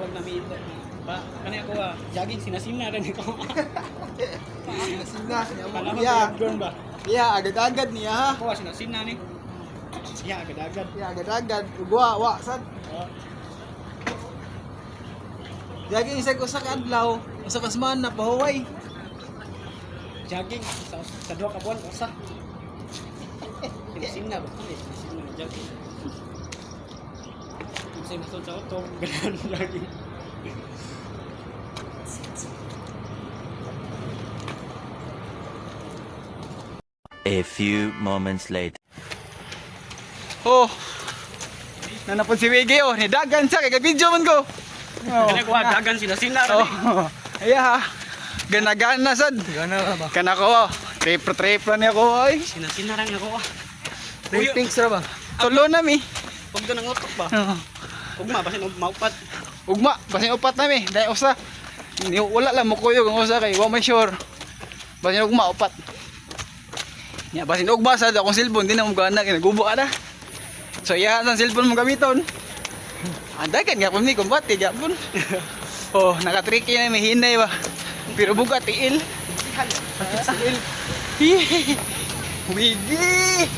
tawag na mito. Ba, kani ako jogging sinasina rin ko. Sinasina. Panahon Iya. ko doon ba? Iya, agad-agad niya ha. Ako sinasina ni. Siya agad-agad. Iya, agad-agad. Ugwa, sad. Oh. Jogging sa ko sa kadlaw, sa kasman na pahuway. Jogging sa duha ka buwan usa. Sinasina ba? Sinasina jogging. Kasi masod sa auto, ganun jogging. A few moments later. Oh. Nanapon si Wiggy oh, nidagan sa kay video man ko. Oh. Kani ko dagan sinasina rin. Oh. Iya. Gana-gana sad. Gana ba? Kana ko. Trip ni ako ay. Sinasina rin ako. Ratings ra ba? Tulo na mi. Pag doon ang utok ba? Oh. Ugma, basin maupat. Ugma, basin upat na mi. Dai usa. Ni wala lang mo kuyo kung usa kay wa may sure. Basin ugma upat. Ya basin ugma sad akong cellphone di na mo gana kay nagubo ana. So iya sa cellphone mo gamiton. Anday kan gapon ni kumbate gapon. Oh, naka-tricky na may hinay ba. Pero buka tiil. Tiil. Wigi.